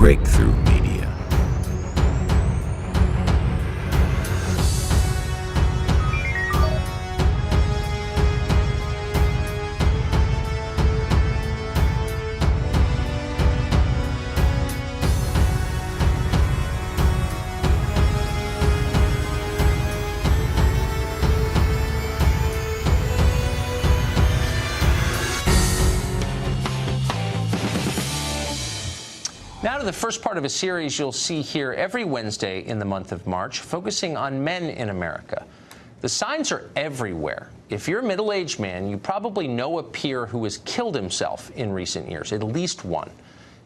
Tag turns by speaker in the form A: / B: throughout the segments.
A: Breakthrough Media.
B: Now to the first part of a series you'll see here every Wednesday in the month of March, focusing on men in America. The signs are everywhere. If you're a middle-aged man, you probably know a peer who has killed himself in recent years, at least one.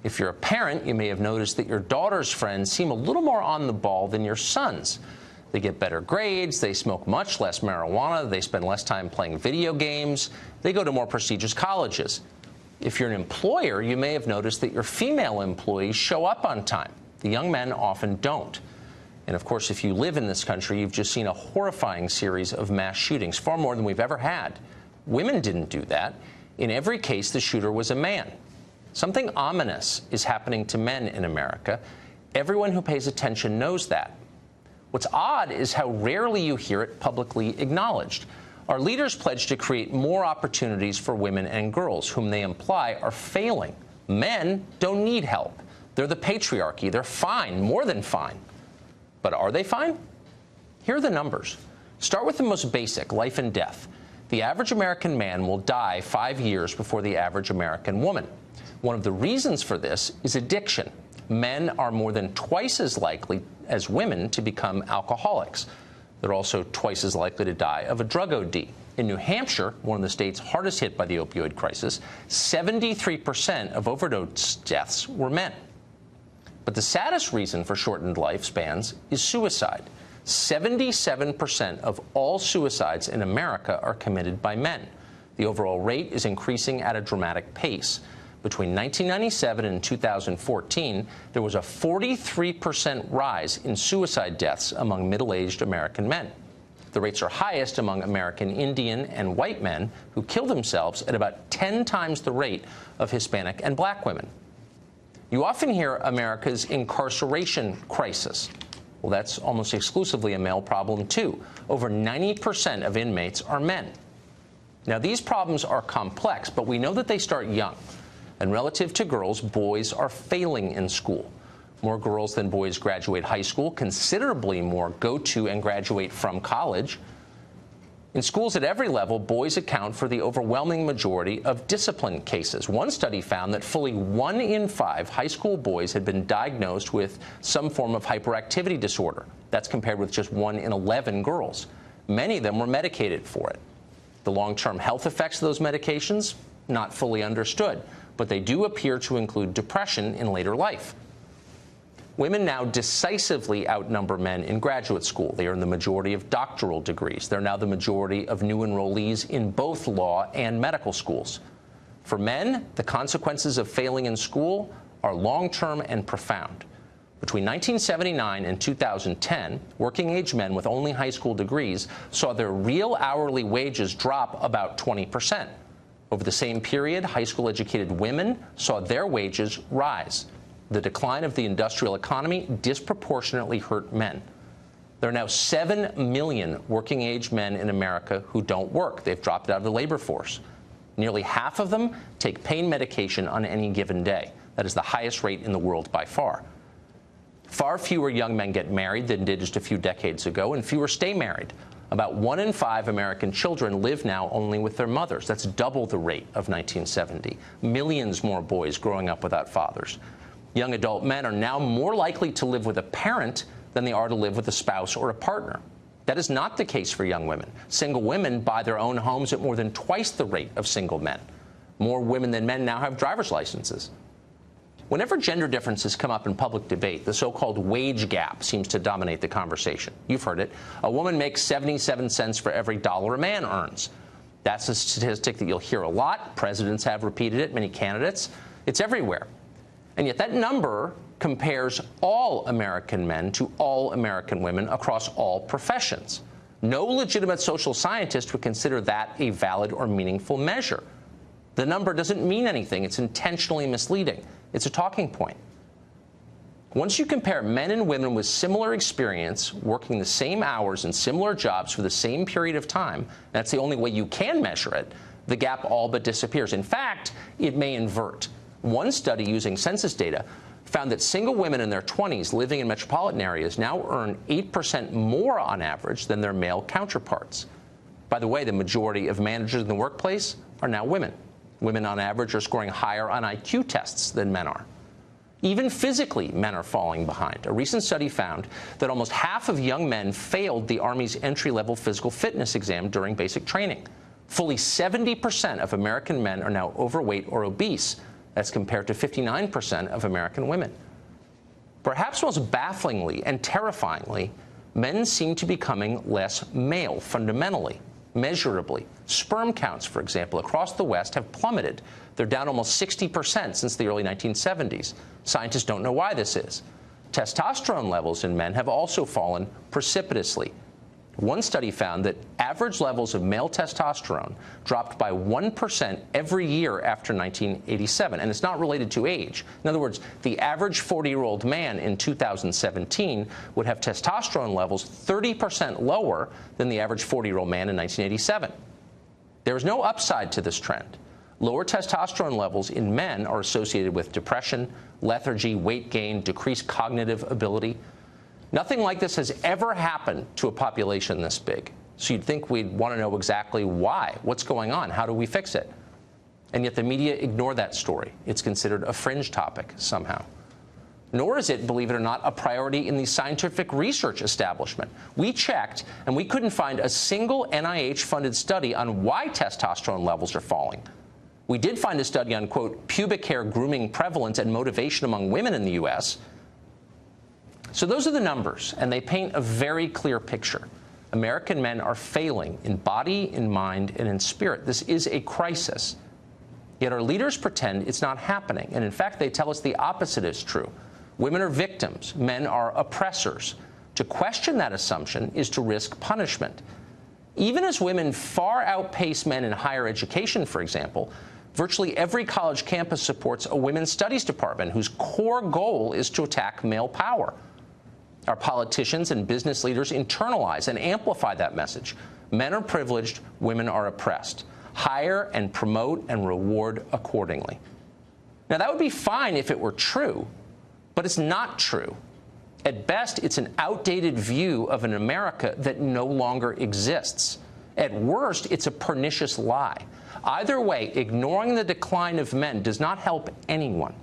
B: If you're a parent, you may have noticed that your daughter's friends seem a little more on the ball than your son's. They get better grades, they smoke much less marijuana, they spend less time playing video games, they go to more prestigious colleges. If you're an employer, you may have noticed that your female employees show up on time. The young men often don't. And of course, if you live in this country, you've just seen a horrifying series of mass shootings, far more than we've ever had. Women didn't do that. In every case, the shooter was a man. Something ominous is happening to men in America. Everyone who pays attention knows that. What's odd is how rarely you hear it publicly acknowledged. Our leaders pledge to create more opportunities for women and girls, whom they imply are failing. Men don't need help. They're the patriarchy. They're fine, more than fine. But are they fine? Here are the numbers. Start with the most basic, life and death. The average American man will die 5 years before the average American woman. One of the reasons for this is addiction. Men are more than twice as likely as women to become alcoholics. They're also twice as likely to die of a drug OD. In New Hampshire, one of the states hardest hit by the opioid crisis, 73% of overdose deaths were men. But the saddest reason for shortened lifespans is suicide. 77% of all suicides in America are committed by men. The overall rate is increasing at a dramatic pace. Between 1997 and 2014, there was a 43% rise in suicide deaths among middle-aged American men. The rates are highest among American Indian and white men, who kill themselves at about 10 times the rate of Hispanic and black women. You often hear America's incarceration crisis. Well, that's almost exclusively a male problem, too. Over 90% of inmates are men. Now, these problems are complex, but we know that they start young. And relative to girls, boys are failing in school. More girls than boys graduate high school. Considerably more go to and graduate from college. In schools at every level, boys account for the overwhelming majority of discipline cases. One study found that fully 1 in 5 high school boys had been diagnosed with some form of hyperactivity disorder. That's compared with just 1 in 11 girls. Many of them were medicated for it. The long-term health effects of those medications, not fully understood, but they do appear to include depression in later life. Women now decisively outnumber men in graduate school. They earn the majority of doctoral degrees. They're now the majority of new enrollees in both law and medical schools. For men, the consequences of failing in school are long-term and profound. Between 1979 and 2010, working-age men with only high school degrees saw their real hourly wages drop about 20%. Over the same period, high school-educated women saw their wages rise. The decline of the industrial economy disproportionately hurt men. There are now 7 million working-age men in America who don't work. They've dropped out of the labor force. Nearly half of them take pain medication on any given day. That is the highest rate in the world by far. Far fewer young men get married than did just a few decades ago, and fewer stay married. About 1 in 5 American children live now only with their mothers. That's double the rate of 1970. Millions more boys growing up without fathers. Young adult men are now more likely to live with a parent than they are to live with a spouse or a partner. That is not the case for young women. Single women buy their own homes at more than twice the rate of single men. More women than men now have driver's licenses. Whenever gender differences come up in public debate, the so-called wage gap seems to dominate the conversation. You've heard it. A woman makes 77 cents for every dollar a man earns. That's a statistic that you'll hear a lot. Presidents have repeated it, many candidates. It's everywhere. And yet that number compares all American men to all American women across all professions. No legitimate social scientist would consider that a valid or meaningful measure. The number doesn't mean anything. It's intentionally misleading. It's a talking point. Once you compare men and women with similar experience working the same hours in similar jobs for the same period of time, that's the only way you can measure it, the gap all but disappears. In fact, it may invert. One study using census data found that single women in their 20s living in metropolitan areas now earn 8% more on average than their male counterparts. By the way, the majority of managers in the workplace are now women. Women on average are scoring higher on IQ tests than men are. Even physically, men are falling behind. A recent study found that almost half of young men failed the Army's entry-level physical fitness exam during basic training. Fully 70% of American men are now overweight or obese. That's compared to 59% of American women. Perhaps most bafflingly and terrifyingly, men seem to be becoming less male fundamentally, measurably. Sperm counts, for example, across the West have plummeted. They're down almost 60% since the early 1970s. Scientists don't know why this is. Testosterone levels in men have also fallen precipitously. One study found that average levels of male testosterone dropped by 1% every year after 1987, and it's not related to age. In other words, the average 40-year-old man in 2017 would have testosterone levels 30% lower than the average 40-year-old man in 1987. There is no upside to this trend. Lower testosterone levels in men are associated with depression, lethargy, weight gain, decreased cognitive ability. Nothing like this has ever happened to a population this big. So you'd think we'd want to know exactly why. What's going on? How do we fix it? And yet the media ignore that story. It's considered a fringe topic somehow. Nor is it, believe it or not, a priority in the scientific research establishment. We checked, and we couldn't find a single NIH-funded study on why testosterone levels are falling. We did find a study on, quote, pubic hair grooming prevalence and motivation among women in the U.S. So those are the numbers, and they paint a very clear picture. American men are failing in body, in mind, and in spirit. This is a crisis. Yet our leaders pretend it's not happening, and in fact, they tell us the opposite is true. Women are victims. Men are oppressors. To question that assumption is to risk punishment. Even as women far outpace men in higher education, for example, virtually every college campus supports a women's studies department whose core goal is to attack male power. Our politicians and business leaders internalize and amplify that message. Men are privileged, women are oppressed. Hire and promote and reward accordingly. Now, that would be fine if it were true, but it's not true. At best, it's an outdated view of an America that no longer exists. At worst, it's a pernicious lie. Either way, ignoring the decline of men does not help anyone.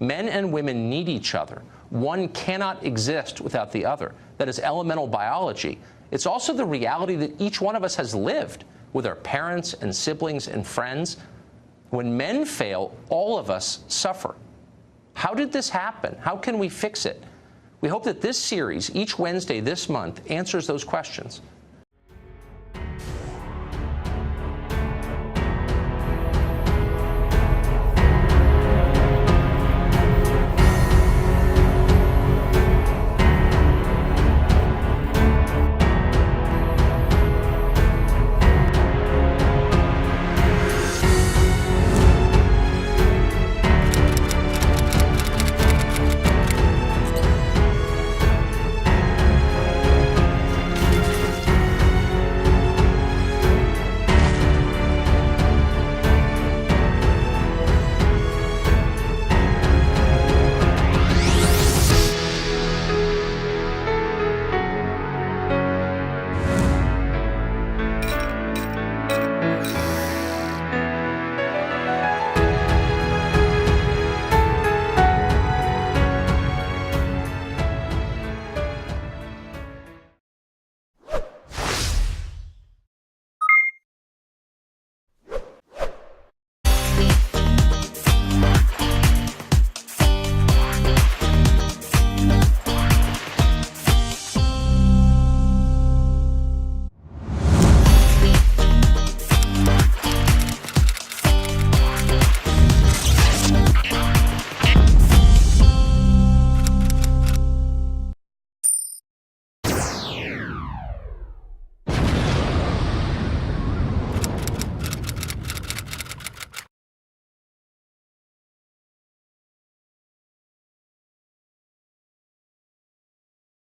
B: Men and women need each other. One cannot exist without the other. That is elemental biology. It's also the reality that each one of us has lived with our parents and siblings and friends. When men fail, all of us suffer. How did this happen? How can we fix it? We hope that this series, each Wednesday this month, answers those questions.